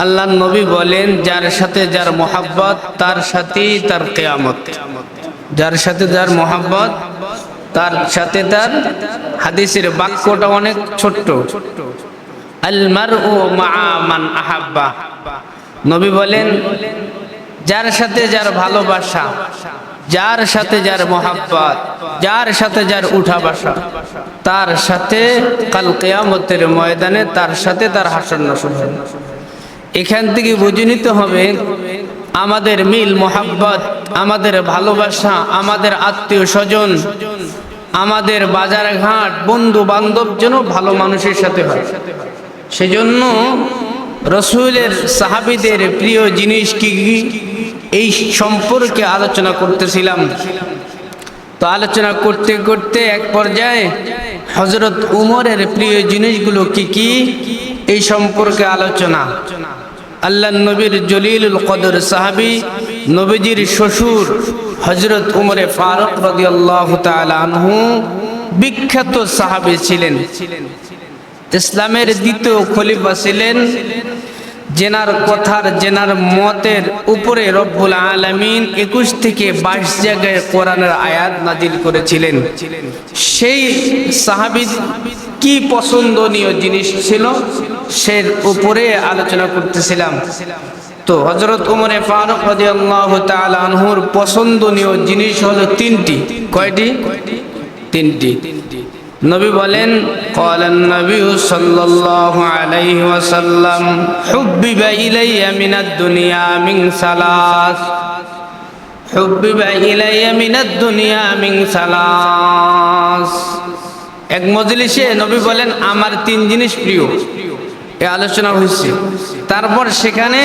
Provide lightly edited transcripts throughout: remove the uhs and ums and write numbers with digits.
আল্লাহর নবী বলেন, যার সাথে যার মোহাব্বত তার সাথেই তার কিয়ামত। যার সাথে যার মোহাব্বত তার সাথে তার, হাদিসের বাক্যটা অনেক ছোট্ট, আল মারউ মাআ মান আহাব্বা। নবী বলেন, যার সাথে যার ভালোবাসা, যার সাথে যার মোহাব্বত, যার সাথে যার উঠা বসা, তার সাথে কাল কিয়ামতের ময়দানে তার সাথে তার হাসর নাসর। এখান থেকে বুঝে নিতে হবে আমাদের মিল মোহাব্বত, আমাদের ভালোবাসা, আমাদের আত্মীয় স্বজন, আমাদের বাজার ঘাট, বন্ধু বান্ধব যেন ভালো মানুষের সাথে হয়। সেজন্য রসুলের সাহাবীদের প্রিয় জিনিস কি কি, এই সম্পর্কে আলোচনা করতেছিলাম। তো আলোচনা করতে করতে এক পর্যায়ে হযরত উমরের প্রিয় জিনিসগুলো কি কি এই সম্পর্কে আলোচনা। আল্লাহর নবীর জলিলুল কদর সাহাবী, নবীজির শ্বশুর হযরত উমরে ফারুক রাদিয়াল্লাহু তাআলা আনহু বিখ্যাত সাহাবী ছিলেন, ইসলামের দ্বিতীয় খলিফা ছিলেন, জেনার কথার জেনার মতের উপরে রব্বুল আলামিন 21 থেকে 22 জায়গায় কোরআনের আয়াত নাজিল করেছিলেন। সেই সাহাবী কি পছন্দনীয় জিনিস ছিল সে উপরে আলোচনা করতেছিলাম। তো হযরত উমরে ফারুক রাদিয়াল্লাহু তাআলা আনহুর পছন্দনীয় জিনিস হলো তিনটি। কয়টি? তিনটি। নবী বলেন, ক্বালান নবী সাল্লাল্লাহু আলাইহি ওয়াসাল্লাম, হুব্বিবা ইলাইয়া মিনাদ দুনিয়া মিন সালাস, হুব্বিবা ইলাইয়া মিনাদ দুনিয়া মিন সালাস। এক মজলিসে নবী বলেন, আমার তিন জিনিস প্রিয়। এই আলোচনা হয়েছে। তারপর সেখানে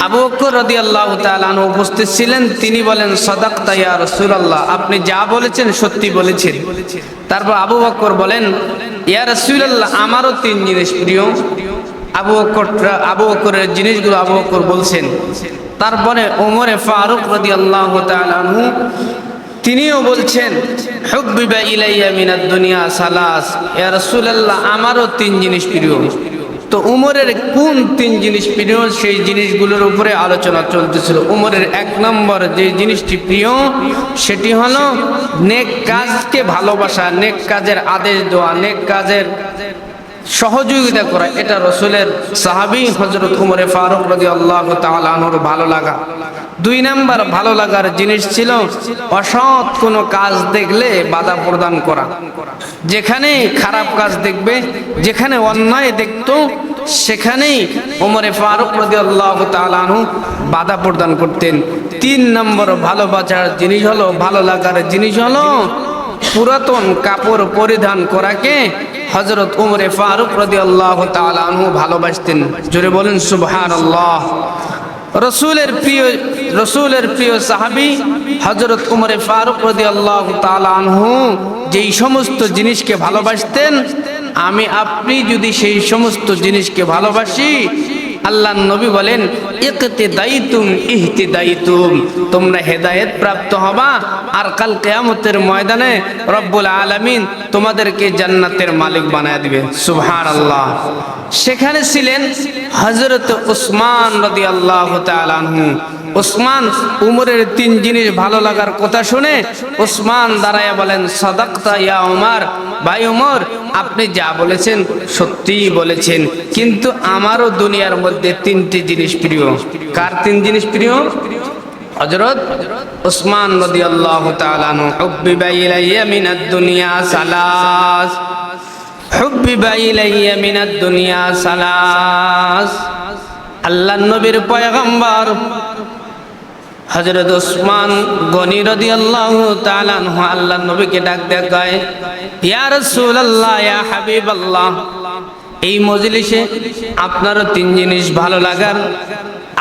আবু বকর রাদিয়াল্লাহু তাআলা আনহু উপস্থিত ছিলেন। তিনি বলেন, সাদাকতা ইয়া রাসূলুল্লাহ, আপনি যা বলেছেন সত্যি বলেছেন। তারপর আবু বকর বলেন, ইয়া রাসূলুল্লাহ, আমারও তিন জিনিস প্রিয়। আবু বকরের জিনিসগুলো আবু বকর বলছেন। তারপরে ওমরে ফারুক রাদিয়াল্লাহু তাআলা আনহু তিনিও বলছেন, হুব্বিবা ইলাইয়া মিনাদ দুনিয়া সালাস, ইয়া রাসূলুল্লাহ, আমারও তিন জিনিস প্রিয়। তো উমরের কোন তিন জিনিস প্রিয় সেই জিনিসগুলোর উপরে আলোচনা চলতেছিল। উমরের এক নম্বর যে জিনিসটি প্রিয় সেটি হলো নেক কাজকে ভালোবাসা, নেক কাজের আদেশ দেওয়া, নেক কাজের সহযোগিতা করা। এটা রসুলের সাহাবী হযরত উমরে ফারুক রাদিয়াল্লাহু তাআলা আনহুর ভালো লাগা। দুই নাম্বার ভালো লাগার জিনিস ছিল অসৎ কোনো কাজ দেখলে বাধা প্রদান করা। যেখানে খারাপ কাজ দেখবে, যেখানে অন্যায় দেখতো, সেখানেই ওমরে ফারুক রাদিয়াল্লাহু তাআলা আনহু বাধা প্রদান করতেন। তিন নম্বর ভালোবাসার জিনিস হলো, ভালো লাগার জিনিস হলো পুরাতন কাপড় পরিধান করাকে হযরত উমরে ফারুক রাদিয়াল্লাহু তাআলা আনহু ভালোবাসতেন। জোরে বলেন সুবহানাল্লাহ। রসুলের প্রিয় সাহাবী হযরত উমরে ফারুক রাদিয়াল্লাহু তাআলা আনহু যেই সমস্ত জিনিসকে ভালোবাসতেন, আমি আপনি যদি সেই সমস্ত জিনিসকে ভালোবাসি, আল্লাহর নবী বলেন, ইকতিদাইতুম ইহতিদাইতুম, তোমরা হেদায়েত প্রাপ্ত হবা আর কাল কিয়ামতের ময়দানে রব্বুল আলামিন তোমাদেরকে জান্নাতের মালিক বানায় দিবেন। সুবহানাল্লাহ। সেখানে ছিলেন হযরত উসমান রাদিয়াল্লাহু তাআলা আনহু। উসমান উমরের তিন জিনিস ভালো লাগার কথা শুনে উসমান দাঁড়ায়া বলেন, সাদাকতা ইয়া উমর, ভাই উমর, আপনি যা বলেছেন সত্যিই বলেছেন, কিন্তু আমারও দুনিয়ার মধ্যে তিনটি জিনিস প্রিয়। কার তিন জিনিস প্রিয়? হযরত উসমান রাদিয়াল্লাহু তাআলা আনহু। হুব্বিবা ইলাইয়া মিনাদ দুনিয়া সালাস, হুব্বিবা ইলাইয়া মিনাদ দুনিয়া সালাস। আল্লাহর নবীর পয়গম্বর হযরত উসমান গনি রাদিয়াল্লাহু তাআলা আনহু আল্লাহর নবীকে ডাক দেয়া কয়, ইয়া রাসূলুল্লাহ, ইয়া হাবিবাল্লাহ, এই মজলিসে আপনারও তিন জিনিস ভালো লাগার,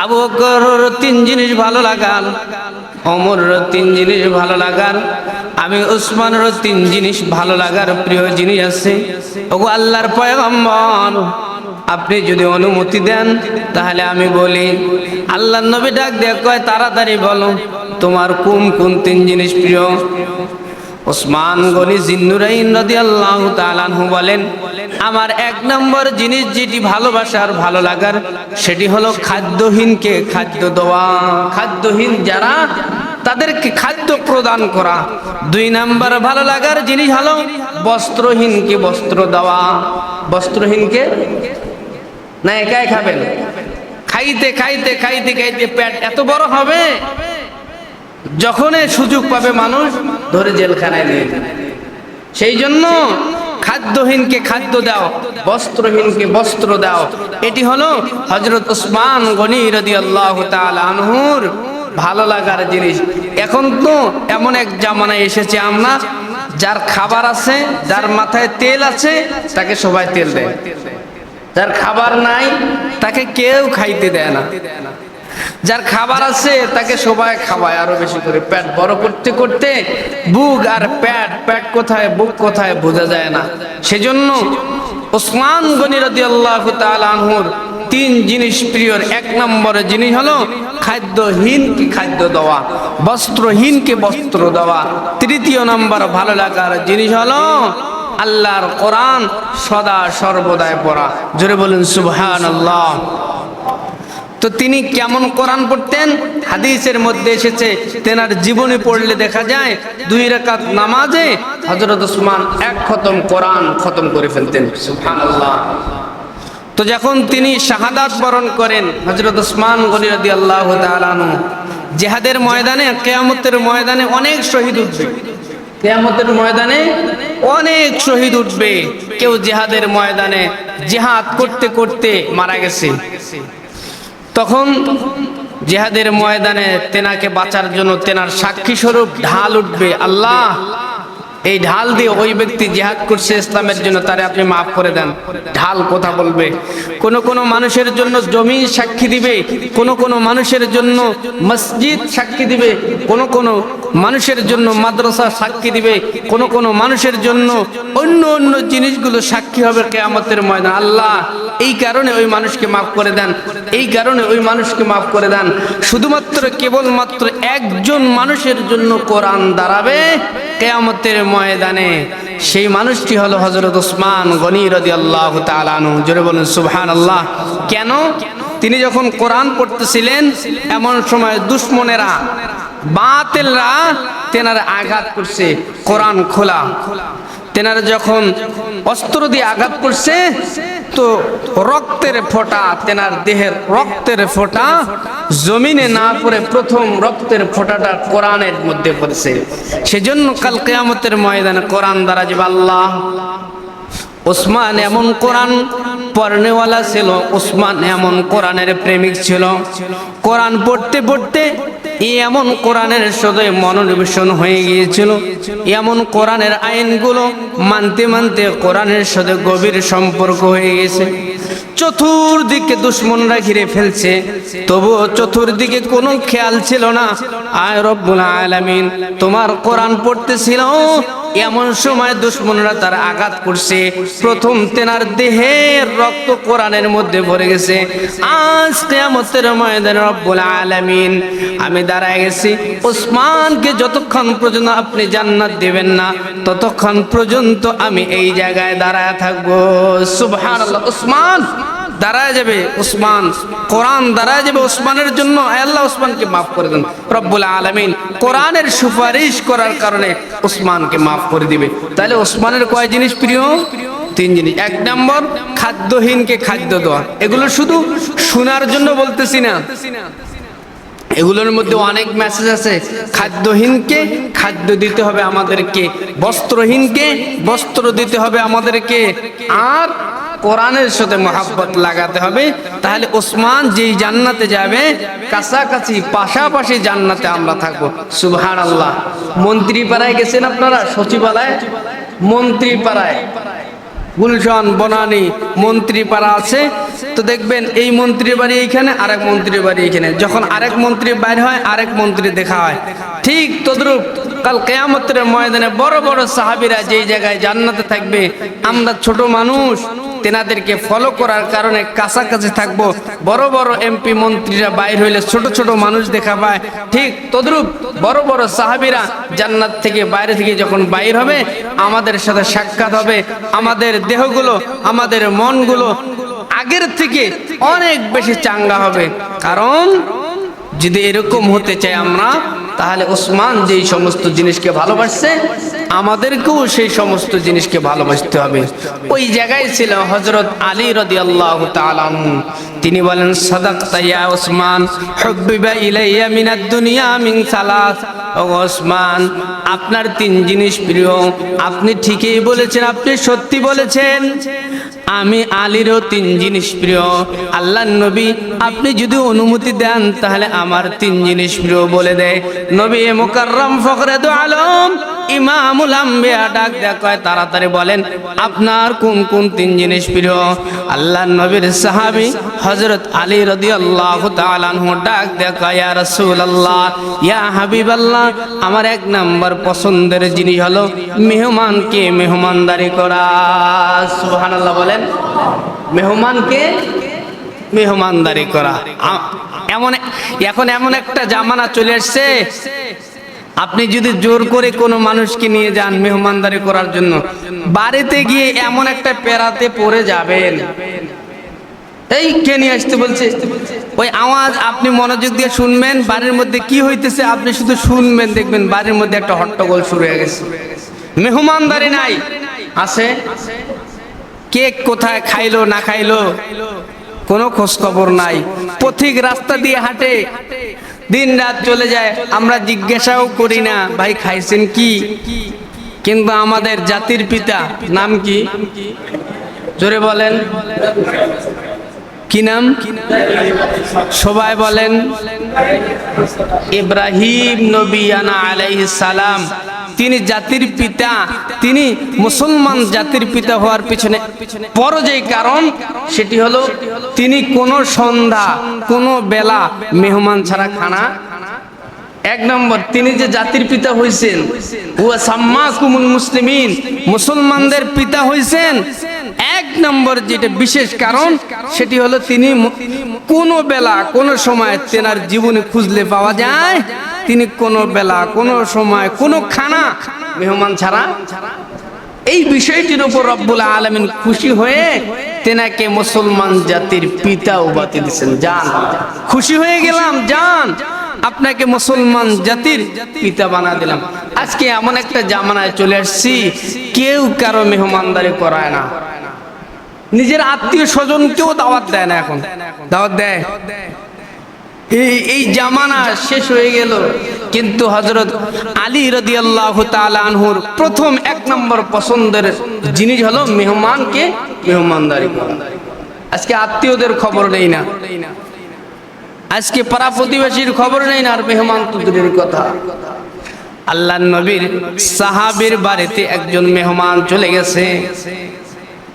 আবু বকরের তিন জিনিস ভালো লাগার, ওমরের তিন জিনিস ভালো লাগার, আমি উসমানের তিন জিনিস ভালো লাগার প্রিয় জিনিস আছে। ওগো আল্লাহর পয়গম্বর, আপনি যদি অনুমতি দেন তাহলে আমি বলি। আল্লাহর নবী ডাক দিয়ে কয়, তাড়াতাড়ি বলো তোমার কোন কোন তিন জিনিস প্রিয়। ওসমান গনি জিন্নুরাইন রাদিয়াল্লাহু তাআলা আনহু বলেন, আমার এক নম্বর জিনিস যেটি ভালোবাসার ভালো লাগার সেটি হলো খাদ্যহীনকে খাদ্য দেওয়া, খাদ্যহীন যারা তাদেরকে খাদ্য প্রদান করা। দুই নাম্বার ভালো লাগার জিনিস হলো বস্ত্রহীনকে বস্ত্র দেওয়া। বস্ত্রহীনকে না একাই খাবেন, খাইতে খাইতে খাইতে খাইতে পেট এত বড় হবে, যখনই সুযোগ পাবে মানুষ ধরে জেলখানায় নিয়ে যাবে। সেই জন্য খাদ্যহীনকে খাদ্য দাও, বস্ত্রহীনকে বস্ত্র দাও। এটি হলো হযরত ওসমান গনি রাদিয়াল্লাহু তাআলা আনহুর ভালো লাগার জিনিস। এখন তো এমন এক জামানায় এসেছে আমরা, যার খাবার আছে, যার মাথায় তেল আছে তাকে সবাই তেল দেয়, যার খাবার নাই তাকে কেউ খাইতে দেয় না। যার খাবার আছে তাকে সবাই খাওয়ায় আরো বেশি করে। পেট বড় করতে করতে বুক আর পেট, পেট কোথায় বুক কোথায় বোঝা যায় না। সেজন্য ওসমান গনি রাদিয়াল্লাহু তাআলা আনহুর তিন জিনিস প্রিয়র। এক নম্বরের জিনিস হলো খাদ্যহীনকে খাদ্য দেওয়া, বস্ত্রহীনকে বস্ত্র দেওয়া। তৃতীয় নম্বর ভালো লাগার জিনিস হলো আল্লাহর কোরআন সদা সর্বদাই পড়া। জোরে বলুন সুবহানাল্লাহ। তো তিনি কেমন কোরআন পড়তেন? হাদিসের মধ্যে এসেছে তেনার জীবনী পড়লে দেখা যায় 2 রাকাত নামাজে হযরত ওসমান 1 খতম কোরআন খতম করে ফেলতেন। সুবহানাল্লাহ। তো যখন তিনি শাহাদাত বরণ করেন হযরত ওসমান গনি রাদিয়াল্লাহু তাআলা আনহু, জিহাদের ময়দানে, কিয়ামতের ময়দানে অনেক শহীদ উঠবে। কিয়ামতের ময়দানে অনেক শহীদ উঠবে। কেউ জিহাদের ময়দানে জিহাদ করতে করতে মারা গেছে, তখন জিহাদের ময়দানে তেনাকে বাঁচার জন্য তেনার সাক্ষী স্বরূপ ঢাল উঠবে। আল্লাহ, এই ঢাল দিয়ে ওই ব্যক্তি জিহাদ করছে ইসলামের জন্য, তারে আপনি মাফ করে দেন। ঢাল কথা বলবে। কোন কোন মানুষের জন্য জমি সাক্ষী দিবে, কোন কোন মানুষের জন্য মসজিদ সাক্ষী দিবে, কোন কোন মানুষের জন্য মাদ্রাসা সাক্ষী দিবে, কোন কোন মানুষের জন্য অন্য অন্য জিনিসগুলো সাক্ষী হবে কিয়ামতের ময়দানে। আল্লাহ, এই কারণে ওই মানুষকে মাফ করে দেন, এই কারণে ওই মানুষকে মাফ করে দেন। শুধুমাত্র কেবলমাত্র একজন মানুষের জন্য কোরআন দাঁড়াবে কিয়ামতের ময়দানে, সেই মানুষটি হলো হযরত ওসমান গনি রাদিয়াল্লাহু তাআলা আনহু। জোরে বলুন সুবহানাল্লাহ। কেন? তিনি যখন কোরআন পড়তেছিলেন এমন সময় দুশমনেরা, বাতিলরা তেনার আঘাত করছে। কোরআন খোলা, তেনার যখন অস্ত্র দিয়ে আঘাত করছে তো রক্তের ফোঁটা, তেনার দেহের রক্তের ফোঁটা জমিনে না পড়ে প্রথম রক্তের ফোঁটাটা কোরআনের মধ্যে পড়েছে। সেজন্য কাল কিয়ামতের ময়দানে কোরআন দ্বারা যে আল্লাহ, ওসমান এমন কোরআন পড়নেওয়ালা ছিল, ওসমান এমন কোরআনের প্রেমিক ছিল। কোরআন পড়তে পড়তে এমন কোরআনের সাথে মনোনিবেশন হয়ে গিয়েছিল, এমন কোরআনের আইনগুলো মানতে মানতে কোরআনের সাথে গভীর সম্পর্ক হয়ে গেছে। চতুর্দিকে দুশমনরা ঘিরে ফেলছে, তবুও চতুর্দিকে কোনো খেয়াল ছিল না। আয় রব্বুল আলামিন, তোমার কোরআন পড়তেছিল, এমন সময় দুশমনরা তার আঘাত করছে। প্রথম তেনার দেহের রক্ত কোরআনের মধ্যে ভরে গেছে। আজ কিয়ামতের ময়দানে রব্বুল আলামিন, আমি দাঁড়ায় গেছি, ওসমানকে যতক্ষণ পর্যন্ত আপনি জান্নাত দিবেন না ততক্ষণ পর্যন্ত আমি এই জায়গায় দাঁড়ায় থাকবো। সুবহানাল্লাহ। ওসমান দাঁড়ায় যাবে, ওসমান, কোরআন দাঁড়ায় যাবে ওসমানের জন্য। আল্লাহ ওসমানকে মাফ করে দেন। রব্বুল আলামিন কোরআনের সুপারিশ করার কারণে ওসমানকে মাফ করে দিবে। তাহলে ওসমানের কয় জিনিস প্রিয়? 3 জিনিস। 1 নম্বর খাদ্যহীনকে খাদ্য দেওয়া। এগুলো শুধু শোনার জন্য বলতেছি না, এগুলোর মধ্যে অনেক মেসেজ আছে। খাদ্যহীনকে খাদ্য দিতে হবে আমাদেরকে, বস্ত্রহীনকে বস্ত্র দিতে হবে আমাদেরকে, আর কোরআনের সাথে মহাব্বত লাগাতে হবে। তাহলে ওসমান যেই জান্নাতে যাবে, কাছাকাছি পাশাপাশি জান্নাতে আমরা থাকবো। সুবহানাল্লাহ। মন্ত্রীপাড়ায় গেছেন আপনারা? সচিবালয়, মন্ত্রীপাড়ায়, গুলশান, বনানী মন্ত্রীপাড়া আছে, তো দেখবেন এই মন্ত্রীর বাড়ি এইখানে, আরেক মন্ত্রীর বাড়ি এইখানে। যখন আরেক মন্ত্রী বাইর হয় আরেক মন্ত্রী দেখা হয়। ঠিক তদ্রূপ কাল কিয়ামতের ময়দানে বড় বড় সাহাবীরা যেই জায়গায় জান্নাতে থাকবে, আমরা ছোট মানুষ তেনাদেরকে ফলো করার কারণে কাছাকাছি থাকবো। বড় বড় এমপি মন্ত্রীরা বাইর হইলে ছোট ছোট মানুষ দেখা পায়, ঠিক তদ্রূপ বড় বড় সাহাবীরা জান্নাত থেকে বাইরে থেকে যখন বাইর হবে আমাদের সাথে সাক্ষাৎ হবে, আমাদের দেহগুলো আমাদের মনগুলো আগের থেকে অনেক বেশি চাঙ্গা হবে। কারণ যদি এরকম হতে চাই আমরা, তাহলে ওসমান যেই সমস্ত জিনিসকে ভালোবাসছে আমাদেরকেও সেই সমস্ত জিনিসকে ভালোবাসতে হবে। ওই জায়গায় ছিল হযরত আলী রাদিয়াল্লাহু তাআলা আনহু। তিনি বলেন, সাদাকতা ইয়া ওসমান, হুব্বিবা ইলাইয়া মিনাদ দুনিয়া মিন সালাস। ও ওসমান, আপনার তিন জিনিস প্রিয়। আপনি ঠিকই বলেছেন, আপনি সত্যি বলেছেন। আমি আলীরও তিন জিনিস প্রিয়। আল্লাহর নবী আপনি যদি অনুমতি দেন তাহলে আমার তিন জিনিস প্রিয় বলে দেয়। নবী মুকাররম ফখরে দু আলম ইমামুল আম্বিয়া ডাক দেয়া কয়, তাড়াতাড়ি বলেন আপনার কোন কোন তিন জিনিস প্রিয়। আল্লাহর নবীর সাহাবী হযরত আলী রাদিয়াল্লাহু তাআলা আনহু ডাক দেয়া কয়, ইয়া রাসূলুল্লাহ, ইয়া হাবিবাল্লাহ, আমার এক নাম্বার পছন্দের জিনিস হলো মেহমানকে মেহমানদারি করা। সুবহানাল্লাহ বলেন, মেহমানকে মেহমানদারি করা। এখন এমন একটা জামানা চলে আসছে, আপনি যদি জোর করে কোনো মানুষকে নিয়ে যান মেহমানদারি করার জন্য, বাড়িতে গিয়ে এমন একটা পেরাতে পড়ে যাবেন, এই কে নিয়ে আসতে বলছে, ওই আওয়াজ আপনি মনোযোগ দিয়ে শুনবেন, বাড়ির মধ্যে কি হইতেছে আপনি শুধু শুনবেন, দেখবেন বাড়ির মধ্যে একটা হট্টগোল শুরু হয়ে গেছে। মেহমানদারি নাই, আছে কেক কোথায় খাইলো না খাইলো কোনো খোঁজ খবর নাই। পথিক রাস্তা দিয়ে হাঁটে, দিন রাত চলে যায়, আমরা জিজ্ঞাসাও করি না ভাই খাইছেন কি। কিন্তু আমাদের জাতির পিতা নাম কি, জোরে বলেন, কি নাম? সবাই বলেন ইব্রাহিম নবী আলাইহিস সালাম। তিনি জাতির পিতা, তিনি মুসলমান জাতির পিতা হওয়ার পিছনে বড় যেই কারণ সেটি হলো তিনি কোন সন্ধ্যা কোন বেলা মেহমান ছাড়া খানা। এক নম্বর, তিনি যে জাতির পিতা হইছেন, হুয়া সাম্মাকুমুল মুসলিমিন, মুসলমানদের পিতা হইছেন। এক নম্বর যেটা বিশেষ কারণ সেটি হলো তিনি কোন বেলা কোন সময় তেনার জীবনে খুঁজলে পাওয়া যায় তিনি কোন বেলা কোন সময় কোন খানা মেহমান ছাড়া। এই বিষয়টির উপর রব্বুল আলামিন খুশি হয়ে তেনাকে মুসলমান জাতির পিতা উপাধি দিয়েছেন। যান, খুশি হয়ে গেলাম, যান, আপনাকে মুসলমান জাতির পিতা বানা দিলাম। আজকে এমন একটা জামানায় চলে আসছি, কেউ কারো মেহমানদারি করায় না, নিজের আত্মীয় স্বজনকেও দাওয়াত দেয় না। এখন দাওয়াত দেয়, এই জামানা শেষ হয়ে গেল। কিন্তু হযরত আলী রাদিয়াল্লাহু তাআলা আনহুর প্রথম এক নম্বর পছন্দের জিনিস হলো মেহমানকে মেহমানদারি করা। আজকে আত্মীয়দের খবর নেই না, আজকে পাড়া প্রতিবেশীর খবর নেই না, আর মেহমান তো দূরের কথা। আল্লাহর নবীর সাহাবীর বাড়িতে একজন মেহমান চলে গেছে।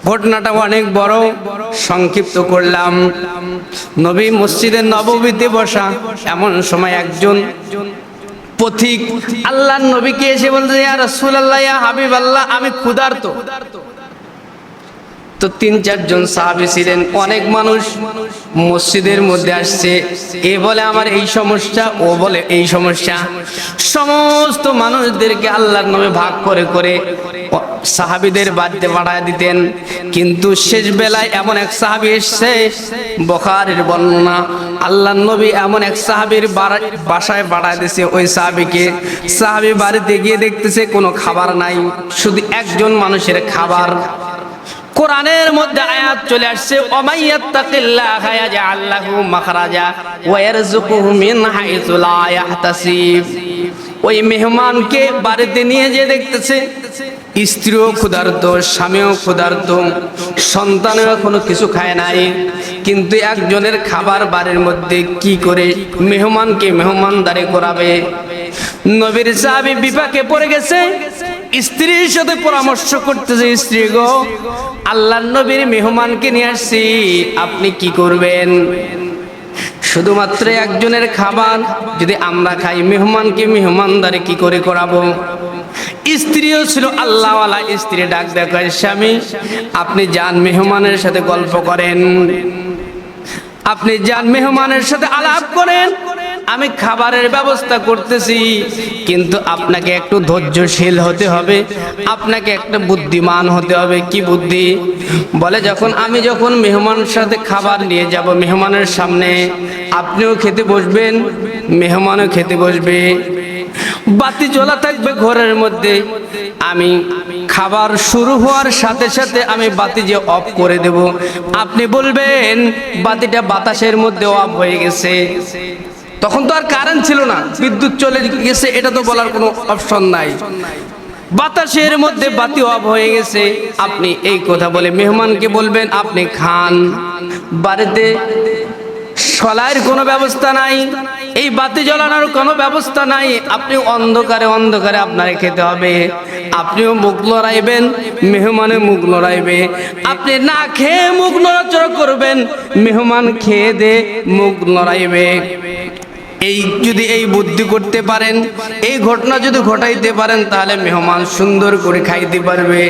ঘটনাটা অনেক বড়, সংক্ষিপ্ত করলাম। নবী মসজিদে নববীতে বসা, এমন সময় একজন পথিক আল্লাহর নবীকে এসে বলছে, ইয়া রাসূলুল্লাহ, ইয়া হাবিবাল্লাহ, আমি ক্ষুধার্ত। তো ৩-৪ জন সাহাবী ছিলেন, অনেক মানুষ মসজিদের মধ্যে আসছে, এ বলে আমার এই সমস্যা, ও বলে এই সমস্যা। সমস্ত মানুষদেরকে আল্লাহর নবী ভাগ করে করে সাহাবীদের বাড়িতে পাঠায় দিতেন। কিন্তু শেষ বেলায় এমন এক সাহাবী এসছে, বুখারীর বর্ণনা, আল্লাহর নবী এমন এক সাহাবীর বাসায় পাঠায় দিয়েছে। ওই সাহাবীকে, সাহাবী বাড়িতে গিয়ে দেখতেছে কোনো খাবার নাই, শুধু একজন মানুষের খাবার। কোরআনের মধ্যে আয়াত চলে আসছে, ওমাইয়াত্তাকিল্লাহা ইয়াজআল লাহু মাখরাজা ওয়া ইয়ারযুকুহু মিন হাইসু লা ইয়াহতাসিব। ওই মেহমানকে বাড়িতে নিয়ে যে দেখতেছে স্ত্রীও ক্ষুধার্ত, স্বামীও ক্ষুধার্ত, সন্তানও এখনো কিছু খায় নাই, কিন্তু একজনের খাবার বাড়ির মধ্যে কি করে মেহমানকে মেহমানদারি করাবে। নবীর সাহাবী বিপাকে পড়ে গেছে, স্ত্রীর সাথে পরামর্শ করতেছে, স্ত্রী গো, আল্লাহর নবীর মেহমানকে নিয়ে আসছি, আপনি কি করবেন? শুধুমাত্র একজনের খাবার যদি আমরা খাই, মেহমানকে মেহমানদারি কি করে করাবো? স্ত্রীও ছিল আল্লাহওয়ালা, স্ত্রী ডাক দেখায়, স্বামী আপনি যান মেহমানের সাথে গল্প করেন, আপনি যান মেহমানের সাথে আলাপ করেন, আমি খাবারের ব্যবস্থা করতেছি, কিন্তু আপনাকে একটু ধৈর্যশীল হতে হবে, আপনাকে একটা বুদ্ধিমান হতে হবে। কি বুদ্ধি? বলে আমি যখন মেহমানের সাথে খাবার নিয়ে যাব, মেহমানের সামনে আপনিও খেতে বসবেন, মেহমানও খেতে বসবে, বাতি জ্বলা থাকবে ঘরের মধ্যে, আমি খাবার শুরু হওয়ার সাথে সাথে আমি বাতি যে অফ করে দেব, আপনি বলবেন বাতিটা বাতাসের মধ্যে অফ হয়ে গেছে। তখন তো আর কারেন্ট ছিল না, বিদ্যুৎ চলে গেছে, এটা তো বলার কোনো অপশন নাই, বাতাসের মধ্যে বাতি অফ হয়ে গেছে, আপনি এই কথা বলে মেহমানকে বলবেন আপনি খান। বাড়িতে সলাইয়ের কোনো ব্যবস্থা নাই, এই বাতি জ্বালানোর কোনো ব্যবস্থা নাই, আপনি অন্ধকারে অন্ধকারে আপনারে খেতে হবে, আপনিও মুখ লড়াইবেন, মেহমানে মুখ লড়াইবে, আপনি না খেয়ে মুখ নড়াচড়া করবেন, মেহমান খেয়ে দে মুখ লড়াইবে। এই যদি এই বুদ্ধি করতে পারেন, এই ঘটনা যদি ঘটাইতে পারেন, তাহলে মেহমান সুন্দর করে খাইতে পারবে।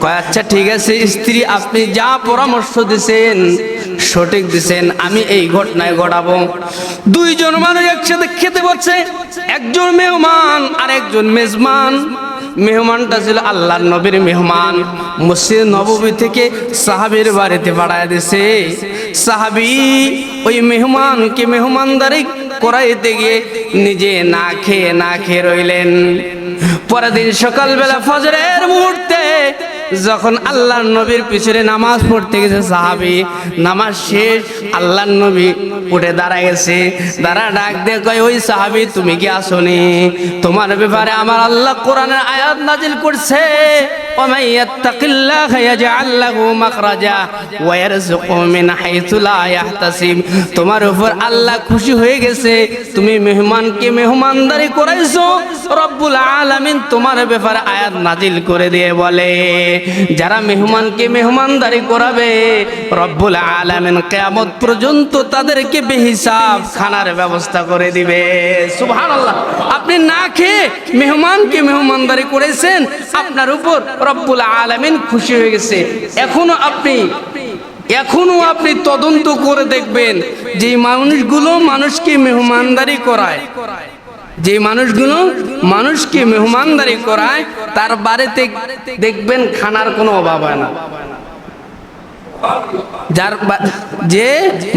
কয় আচ্ছা ঠিক আছে স্ত্রী, আপনি যা পরামর্শ দিছেন সঠিক দিছেন, আমি এই ঘটনায় ঘটাবো। দুইজন মানুষ একসাথে খেতে বসছে, একজন মেহমান আর একজন মেজবান। মেহমানটা ছিল আল্লাহর নবীর মেহমান, মসজিদ নববী থেকে সাহাবীর বাড়িতে পাঠায় দিয়েছে। সাহাবী ওই মেহমানকে মেহমানদারি করাইতে গিয়ে নিজে না খেয়ে রইলেন। পরের দিন সকালবেলা ফজরের মুহূর্তে যখন আল্লাহর নবীর পিছনে নামাজ পড়তে গেছে সাহাবী, নামাজ শেষ, আল্লাহর নবী উঠে দাঁড়ায় গেছে, ডাক দিয়ে কয় ওই সাহাবী তুমি কি আসনি? তোমার ব্যাপারে আমার আল্লাহ কোরআনের আয়াত নাজিল করছে, ওয়ামাই ইয়াত্তাকিল্লাহা ইয়াজআল লাহু মাখরাজা ওয়া ইয়ারযুকহু মিন হাইথু লা ইয়াহতাসিব। তোমার উপর আল্লাহ খুশি হয়ে গেছে, তুমি মেহমানকে মেহমানদারি করাইছো, রব্বুল আলামিন তোমার ব্যাপারে আয়াত নাজিল করে দিয়ে বলে যারা মেহমানকে মেহমানদারি করাবে রব্বুল আলামিন কিয়ামত পর্যন্ত তাদেরকে বেহিসাব খানার ব্যবস্থা করে দিবে। সুবহানাল্লাহ। আপনি না খেয়ে মেহমানকে মেহমানদারি করেছেন, আপনার উপর রব্বুল আলামিন খুশি হয়ে গেছে। এখনো আপনি তদন্ত করে দেখবেন যে মানুষগুলো মানুষকে মেহমানদারি করায়, যে মানুষগুলো মানুষকে মেহমানদারি করায় তার বাড়িতে দেখবেন খানার কোনো অভাব হয় না। যে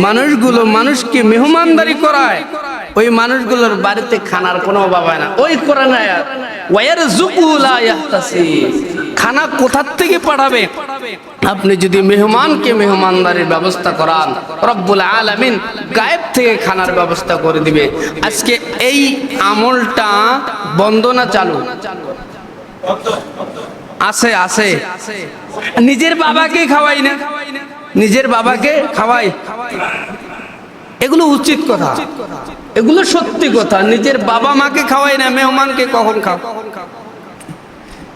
মানুষগুলো মানুষকে মেহমানদারি করায় ওই মানুষগুলোর বাড়িতে খানার কোনো অভাব হয় না। ওই কোরআন আয়াত ওয়ায়ারযুকহু লা ইয়াহতাসিব, খানা কোথার থেকে পাঠাবে? আপনি যদি মেহমানকে মেহমানদারির ব্যবস্থা করান, রব্বুল আলামিন গায়েব থেকে খানার ব্যবস্থা করে দিবে। আজকে এই আমলটা বন্ধ না চালু? আছে। নিজের বাবাকে খাওয়াই না, নিজের বাবাকে খাওয়াই, এগুলো উচিত কথা, এগুলো সত্যি কথা। নিজের বাবা মাকে খাওয়াই না, মেহমানকে কখন খাও?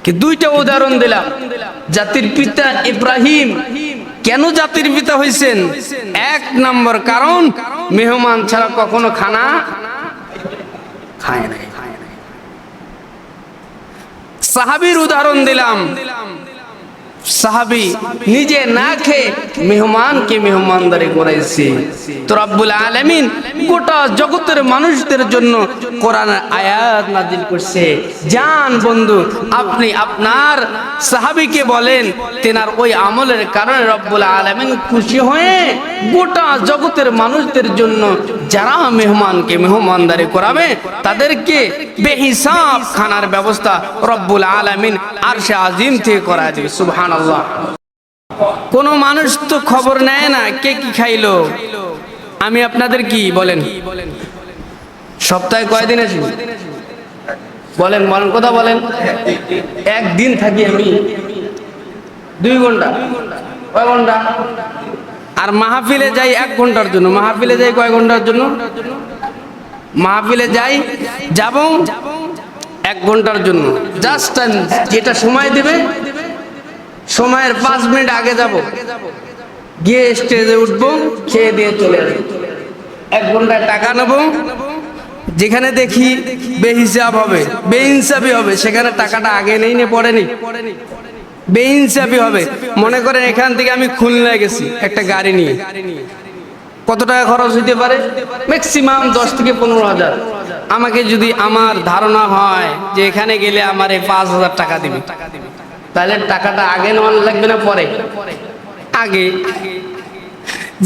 কি দুইটা উদাহরণ দিলাম। জাতির পিতা ইব্রাহিম কেন জাতির পিতা হয়েছেন? এক নম্বর কারণ মেহমান ছাড়া কখনো খানা খায় না। সাহাবীর উদাহরণ দিলাম, সাহাবী নিজে না খেয়ে মেহমানকে মেহমানদারি করাইছে। তো রব্বুল আলামিন গোটা জগতের মানুষদের জন্য কোরআনের আয়াত নাজিল করছে। জান বন্ধু, আপনি আপনার সাহাবীকে বলেন, তেনার ওই আমলের কারণে রব্বুল আলামিন খুশি হয়ে গোটা জগতের মানুষদের জন্য যারা মেহমানকে মেহমানদারি করাবে তাদেরকে বেহিসাব খানার ব্যবস্থা রব্বুল আলামিন আরশে আজিম থেকে করায় দেবে। সুবহানাল্লাহ। কোন মানুষ তো খবর নেয় না কে কি খাইলো। আমি আপনাদের কি বলেন, সপ্তাহে কয়দিন আছি? বলেন কথা বলেন। একদিন থাকি আমি 2 ঘন্টা, কয় ঘন্টা? আর মাহফিলে যাই 1 ঘন্টার জন্য। মাহফিলে যাই কয় ঘন্টার জন্য? মাহফিলে যাব 1 ঘন্টার জন্য। জাস্ট যেটা সময় দিবে, সময়ের 5 মিনিট আগে যাব, গিয়ে স্টেজে উঠবো, খেয়ে দিয়ে চলে আসবো। 1 ঘন্টায় টাকা নেব, যেখানে দেখি বেহিসাব হবে, বেইনসাফি হবে, সেখানে টাকাটা আগে নেই নে পরে নেই, বেইনসাফি হবে। মনে করেন এখান থেকে আমি খুলনায় গেছি একটা গাড়ি নিয়ে, কত টাকা খরচ হইতে পারে? ম্যাক্সিমাম 10 থেকে 15,000। আমাকে যদি আমার ধারণা হয় যে এখানে গেলে আমার 5,000 টাকা দিবে, তাহলে টাকাটা আগে নেওয়া লাগবে না পরে? আগে।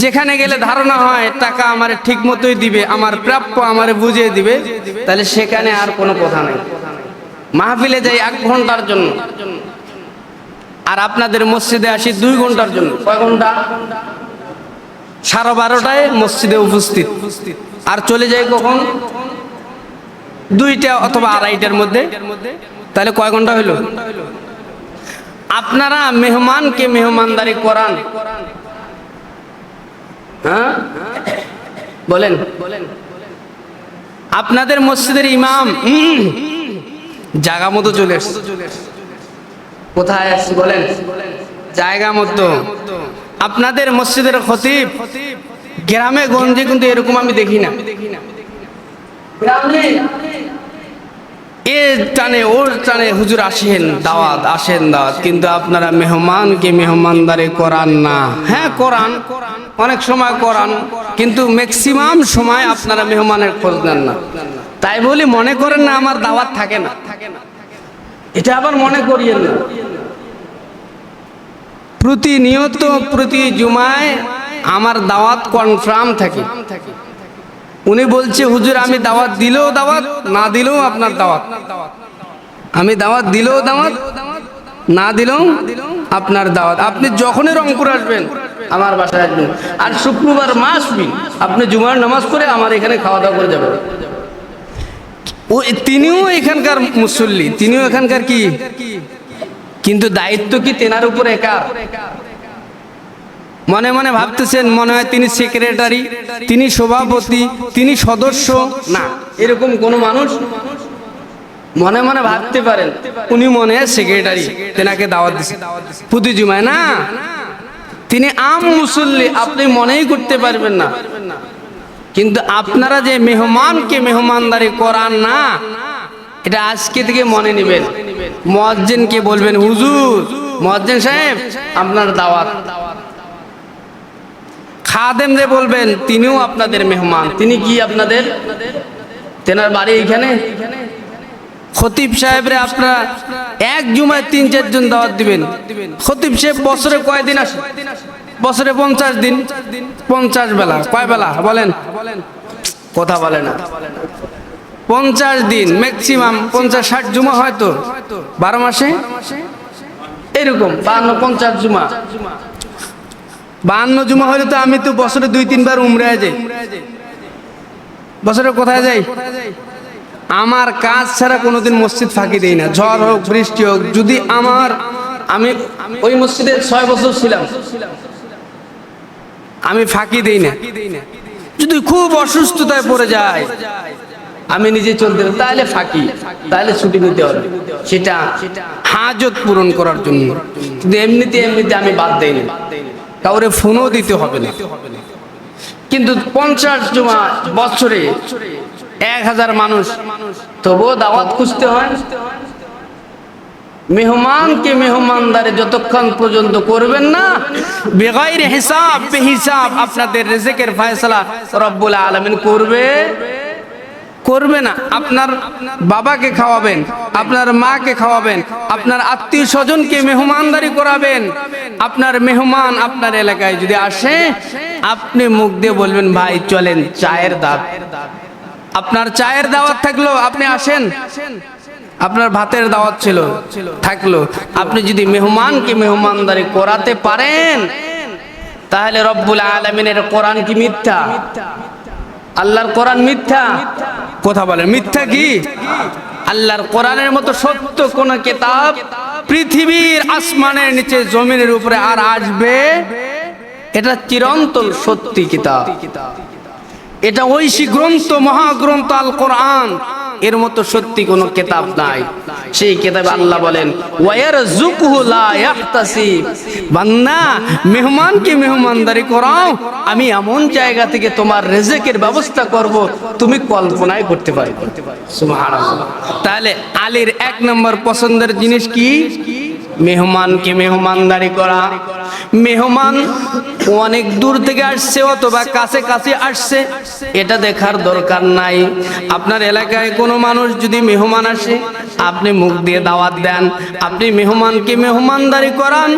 যেখানে গেলে ধারণা হয় টাকা আমার ঠিক মতোই দিবে, আমার প্রাপ্য আমার বুঝিয়ে দিবে, তাহলে সেখানে আর কোনো কথা নেই। মাহফিলে যাই 1 ঘন্টার জন্য, আর আপনাদের মসজিদে আসি 2 ঘন্টার জন্য। কয় ঘন্টা? 12:30টায় মসজিদে উপস্থিত, আর চলে যাই কখন? 2টা অথবা 2:30টার মধ্যে। তাহলে কয় ঘন্টা হইল? আপনারা মেহমানকে মেহমানদারি করান, হ্যাঁ বলেন? আপনাদের মসজিদের ইমাম জায়গা মতো চলে আসছে। কোথায় আসছে বলেন? জায়গা মতো। আপনাদের মসজিদের খতিব গ্রামে গঞ্জে কিন্তু এরকম আমি দেখি না। এ টানে ওর টানে হুজুর আসেন দাওয়াত, আসেন দাওয়াত, কিন্তু আপনারা মেহমানকে মেহমানদারি করান না। হ্যাঁ করান, অনেক সময় করান, কিন্তু ম্যাক্সিমাম সময় আপনারা মেহমানের খোঁজ নেন না। তাই বলি মনে করেন না আমার দাওয়াত থাকে না, এটা আবার মনে করিয়েন না। প্রতিনিয়ত প্রতি জুমায় আমার দাওয়াত কনফার্ম থাকে। উনি বলছে হুজুর আমি দাওয়াত দিলেও দাওয়াত, না দিলেও আপনার দাওয়াত। আমি দাওয়াত দিলেও দাওয়াত, না দিলেও আপনার দাওয়াত। আপনি যখনই রংপুর আসবেন আমার বাসায় আসবেন, আর শুক্রবার মাসবি আপনি জুমার নামাজ করে আমার এখানে খাওয়া দাওয়া করে যাবেন। তিনিও এখানকার মুসল্লি, তিনিও এখানকার কি, কিন্তু দায়িত্ব কি তেনার উপর একা? মনে মনে ভাবতেছেন মনে হয় তিনি সেক্রেটারি, তিনি সভাপতি, তিনি সদস্য। না, এরকম কোন মানুষ মনে মনে ভাবতে পারেন উনি মনে হয় সেক্রেটারি, তেনাকে দাওয়াত দিচ্ছে প্রতি জুমায়। না, তিনি আম মুসল্লি, আপনি মনেই করতে পারবেন না। কিন্তু আপনারা যে মেহমানকে মেহমানদারি করান না, এটা আজকে থেকে মনে নেবেন। মুয়াজ্জিনকে বলবেন হুজুর, মুয়াজ্জিন সাহেব আপনার দাওয়াত। খাদেমরে বলবেন তিনিও আপনাদের মেহমান, তিনি কি আপনাদের, তেনার বাড়ি এইখানে। খতিব সাহেবরে আপনারা 1 জুমায় 3-4 জন দাওয়াত দিবেন। খতিব সাহেব বছরে কয়দিন আসে? বছরে 50 দিন। 50 বেলা, কয় বেলা বলেন? কথা বলে না। 50 দিন, ম্যাক্সিমাম 50-60 জুমা হয়তো 12 মাসে, এরকম 52-50 জুমা। 52 জুমা হলে তো আমি তো বছরে 2-3 বার উমরায় যাই। বছরে কোথায় যাই? আমার কাজ ছাড়া কোনোদিন মসজিদ ফাঁকি দেই না, ঝড় হোক বৃষ্টি হোক। যদি আমি ওই মসজিদে 6 বছর ছিলাম, আমি ফাঁকি দেই না। যদি খুব অসুস্থতায় পড়ে যায়, আমি নিজে চলতে তাহলে ফাঁকি, তাহলে ছুটি নিতে হবে, সেটা হাজত পূরণ করার জন্য। কিন্তু এমনিতে আমি বাদ দেই না, কাউরে ফোনও দিতে হবে না। কিন্তু 50 জুমা বছরে 1000 মানুষ, তবুও দাওয়াত খুঁজতে হয়। মেহমানকে মেহমানদারি যতক্ষণ পর্যন্ত করবেন না, বেগাইরে হিসাব বেহিসাব আপনাদের রিজিকের ফয়সালা রব্বুল আলামিন করবে না। আপনার বাবাকে খাওয়াবেন, আপনার মাকে খাওয়াবেন, আপনার আত্মীয় স্বজনকে মেহমানদারি করাবেন। আপনার মেহমান আপনার এলাকায় যদি আসে, আপনি মুখ দিয়ে বলবেন ভাই চলেন চায়ের দাওয়াত। আপনার চায়ের দাওয়াত থাকলো, আপনি আসেন। আপনার ভাতের দাওয়াত থাকলো, আপনি যদি মেহমানকে মেহমানদারি করাতে পারেন, তাহলে রব্বুল আলামিনের কোরআন কি মিথ্যা? আল্লাহর কোরআন মিথ্যা? কথা বলেন, মিথ্যা কি? আল্লাহর কোরআনের মতো সত্য কোন কিতাব পৃথিবীর আসমানের নিচে জমিনের উপরে আর আসবে? এটা চিরন্তন সত্যি কিতাব, এটা ঐশী গ্রন্থ, মহাগ্রন্থ আল কোরআন। এর মতো সত্যি কোনো কিতাব নাই। সেই কিতাবে আল্লাহ বলেন ওয়ায়ারযুকুহু লা ইয়াহতাসিব, বান্দা মেহমানকে মেহমানদারি করাও, আমি এমন জায়গা থেকে তোমার রিজিকের ব্যবস্থা করব তুমি কল্পনাই করতে পারবে। সুবহানাল্লাহ। তাহলে আলীর 1 নম্বর পছন্দের জিনিস কি? মেহমানকে মেহমানদারি করা। মেহমান অনেক দূর থেকে আসছে অথবা কাছে কাছে আসছে, এটা দেখার দরকার নাই। আপনার এলাকায় কোনো মানুষ যদি মেহমান আসে, আপনি মুখ দিয়ে দাওয়াত দেন, আপনি মেহমানকে মেহমানদারি করান।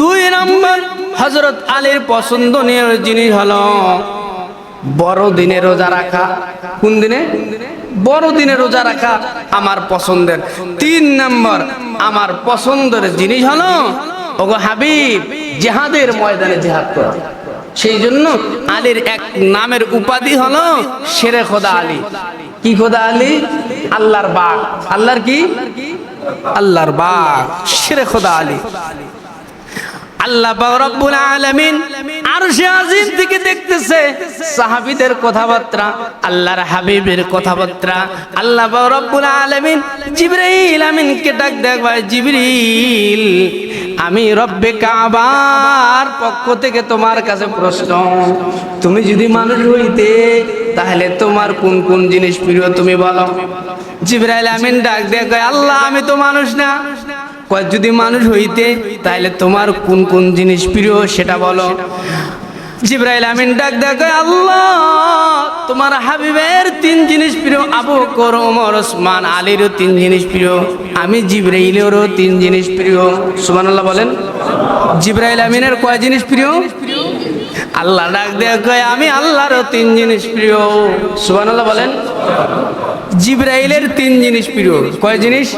2 নম্বর হযরত আলীর পছন্দনীয় জিনিস হলো বড় দিনে রোজা রাখা। কোন দিনে? বড় দিনে রোজা রাখা আমার পছন্দের। 3 নম্বর আমার পছন্দের জিনিস হলো ওগো হাবিব জিহাদের ময়দানে জিহাদ করা। সেই জন্য আলীর 1 নামের উপাধি হলো শেরে খোদা আলী। কি খোদা আলী? আল্লাহর বাগ। আল্লাহর কি? আল্লাহর বাগ, শেরে খোদা আলী। আল্লাহ পাক রব্বুল আলামিন আরশে আজিম থেকে দেখতেছে সাহাবীদের কথাবার্তা, আল্লাহর হাবিবের কথাবার্তা। আল্লাহ পাক রব্বুল আলামিন জিবরাইল আমিনকে ডাক দেয়, ভাই জিবরিল, আমি রব্বে কাবার পক্ষ থেকে তোমার কাছে প্রশ্ন, তুমি যদি মানুষ হইতে তাহলে তোমার কোন কোন জিনিস প্রিয় তুমি বলো। জিবরাইল আমিন ডাক দেয়, আল্লাহ আমি তো মানুষ না, যদি মানুষ হইতে তাহলে তোমার কোন কোন জিনিস প্রিয় সেটা বলো। জিবরাইল আমিন ডাক দেখে, আল্লাহ তোমার হাবিবের 3 জিনিস প্রিয়, আবু বকর ওমর ওসমান আলীরও 3 জিনিস প্রিয়, আমি জিবরাইলেরও 3 জিনিস প্রিয়। সুবহানাল্লাহ বলেন। জিবরাইল আমিনের কয় জিনিস প্রিয়? আল্লাহ ডাক দেখে, আমি আল্লাহরও 3 জিনিস প্রিয়। সুবহানাল্লাহ বলেন। জিবরাইলের 3 জিনিস প্রিয়। কয় জিনিস?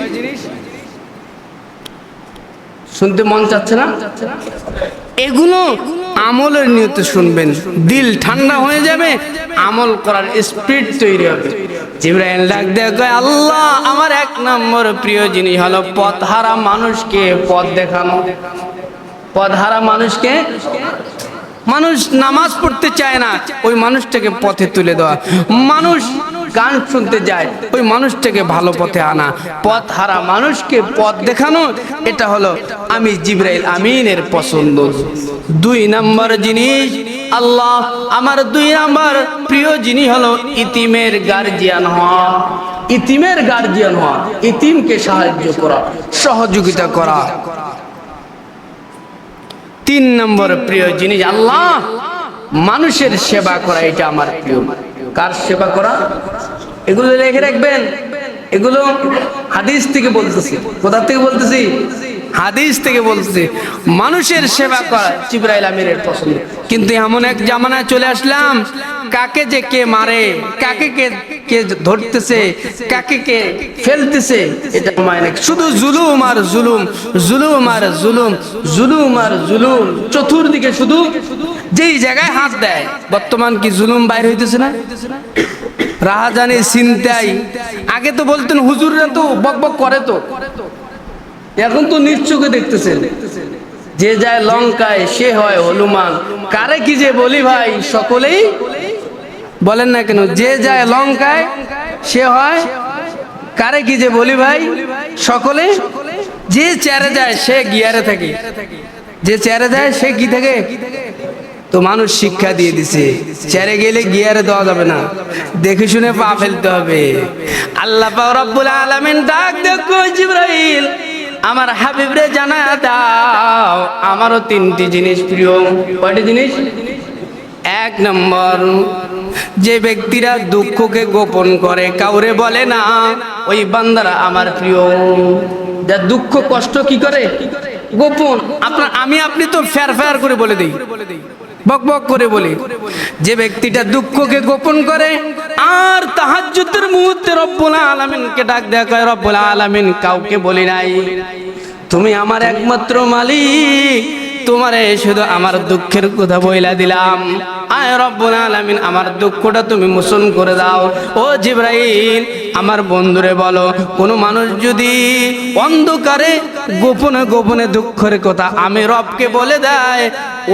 শুনতে মন চাচ্ছে না? এগুলো আমলের নিয়তে শুনবেন, দিল ঠান্ডা হয়ে যাবে, আমল করার স্পিরিট তৈরি হবে। জিবরাইল ডাক দেয়, আল্লাহ আমার 1 নম্বর প্রিয় জিনিস হলো পথহারা মানুষকে পথ দেখানো। পথহারা মানুষকে, মানুষ নামাজ পড়তে চায় না, ওই মানুষটাকে পথে তুলে দেওয়া। মানুষ গান শুনতে যায়, ওই মানুষটাকে ভালো পথে আনা। পথ হারা মানুষকে পথ দেখানো, এটা হলো আমি জিবরাইল আমিনের পছন্দ। 2 নম্বর জিনিস, আল্লাহ আমার 2 নম্বর প্রিয় জিনিস হলো ইতিমের গার্জিয়ান হওয়া। ইতিমের গার্জিয়ান হওয়া, ইতিমকে সাহায্য করা, সহযোগিতা করা। 3 নম্বর প্রিয় জিনিস আল্লাহ মানুষের সেবা করা, এটা আমার প্রিয়। কার সেবা করা? এগুলো লিখে রাখবেন। এগুলো হাদিস থেকে বলতেছি। কোথা থেকে বলতেছি? হাদিস থেকে বলতেছি। মানুষের সেবা করা জিবরাইল আমিনের পছন্দ। কিন্তু এমন এক জামানায় চলে আসলাম, কাকে যে কে মারে, কাকে কে ধরতেছে, কাকে কে ফেলতেছে, এটা মানে শুধু জুলুম আর জুলুম, জুলুম আর জুলুম, জুলুম আর জুলুম। চতুর্দিকে শুধু যেই জায়গায় হাত দেয়। বর্তমান কি জুলুম বাইর হইতেছে না? রাহাজানি চিন্তাই। আগে তো বলতেন হুজুররা তো বক বক করে, তো এখন তো নিজ চোখে দেখতেছেন। যে যায় লঙ্কায় সে হয় হনুমান। কারে কি যে বলি ভাই, সকলেই বলেন না কেন, যে যায় লঙ্কায় সে হয়, কারে কি যে বলি ভাই সকলে। যে চেয়ারে যায় সে গিয়ারে থাকে, যে চেয়ারে যায় সে কি থাকে। তো মানুষ শিক্ষা দিয়ে দিছে, চেয়ারে গেলে গিয়ারে দেওয়া যাবে না, দেখে শুনে পা ফেলতে হবে। আল্লাহ পাক রব্বুল আলামিন ডাক দেখো, জিবরাইল আমার হাবিবরে জানা দাও আমারও 3টি জিনিস প্রিয়। কয়টি জিনিস? 1 নম্বর, যে ব্যক্তিরা দুঃখকে গোপন করে, কাউরে বলে না, ওই বান্দারা আমার প্রিয়। যার দুঃখ কষ্ট কি করে? গোপন। আপনি তো ফের করে বলে দেই, বক বক করে বলি। যে ব্যক্তিটা দুঃখকে গোপন করে আর তাহাজ্জুদের মুহূর্তে রব্বুল আলামিনকে ডাক দেয়, কয় রব্বুল আলামিন কাউকে বলি নাই, তুমি আমার একমাত্র মালিক, তোমারে শুধু আমার দুঃখের কথা বইলা দিলাম, আয় রব্বুল আলামিন আমার দুঃখটা তুমি মোচন করে দাও। ও জিবরাইল আমার বন্ধুরে বলো, কোনো মানুষ যদি অন্ধকারে গোপনে গোপনে দুঃখের কথা আমি রবকে বলে দেয়,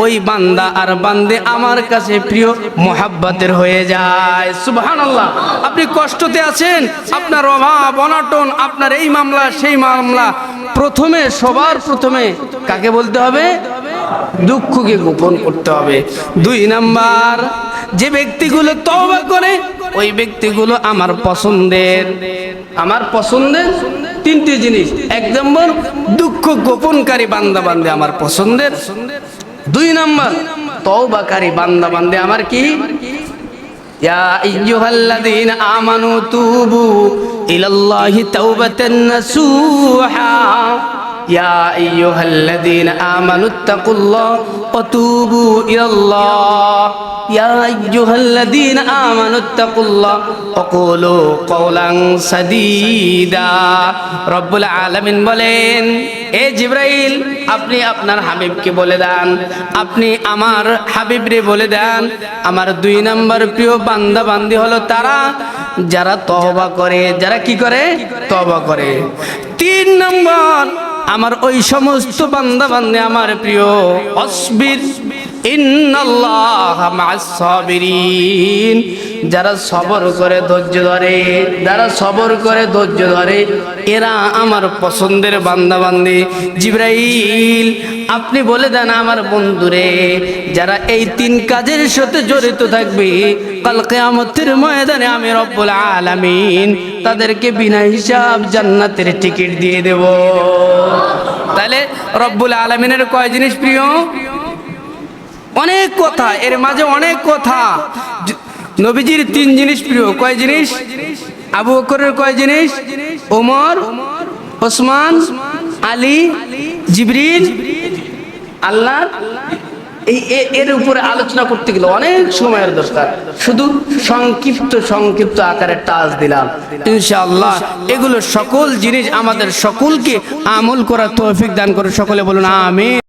ওই বান্দা আর বান্দে আমার কাছে প্রিয় মোহাব্বতের হয়ে যায়। সুবহানাল্লাহ। আপনি কষ্টতে আছেন, আপনার অভাব অনটন, আপনার এই মামলা সেই মামলা, প্রথমে সবার প্রথমে কাকে বলতে হবে? দুঃখকে গোপন করতে হবে। 2 নাম্বার, যে ব্যক্তিগুলো তওবা করে ওই ব্যক্তিগুলো আমার পছন্দের। আমার পছন্দের 3টি জিনিস। 1 নম্বর, দুঃখ গোপনকারী বান্দা বান্দে আমার পছন্দের। 2 নম্বর, তওবাকারী বান্দা বান্দে আমার কি? ইয়া আইয়ুহাল্লাযীনা আমানু তুবু ইলাল্লাহি তাওবাতান নাসুহা। ইয়া আইয়ুহাল্লাযীনা আমানুত্তাকুল্লাহ ওয়া তুবু ইলাল্লাহ। ইয়া আইয়ুহাল্লাযীনা আমানুত্তাকুল্লাহ ওয়া কুলু কওলান সাদীদা। রব্বুল আলামিন বলেন, এ জিবরাইল, আপনি আপনার হাবিবকে বলে দেন, আপনি আমার হাবিবরে বলে দেন, আমার 2 নম্বর প্রিয় বান্দা বান্দি হলো তারা যারা তওবা করে। যারা কি করে? তওবা করে। 3 নম্বর, আমার ওই সমস্ত বান্দা বান্দে আমার প্রিয়, অসবির ইন্নাল্লাহা মা'আস সাবিরিন, যারা সবর করে ধৈর্য ধরে, যারা সবর করে ধৈর্য ধরে, এরা আমার পছন্দের বান্দা বান্দি। জিবরাইল, আপনি বলে দেন আমার বন্ধুরে, যারা এই 3 কাজের সাথে জড়িত থাকবে, কাল কিয়ামতের ময়দানে আমি রব্বুল আলামিন তাদেরকে বিনা হিসাব জান্নাতের টিকিট দিয়ে দেব। তাহলে রব্বুল আলামিনের কয় জিনিস প্রিয়? অনেক কথা, এর মাঝে অনেক কথা। নবীজির 3 জিনিস প্রিয়। কয় জিনিস? আবু বকরের কয় জিনিস? ওমর, ওসমান, আলী, জিবরিল, আল্লাহ। এর উপরে আলোচনা করতে গেলে অনেক সময়ের দরকার, শুধু সংক্ষিপ্ত আকারে টাচ দিলাম। ইনশাআল্লাহ এগুলো সকল জিনিস আমাদের সকলকে আমল করার তৌফিক দান করে। সকলে বলুন আমিন।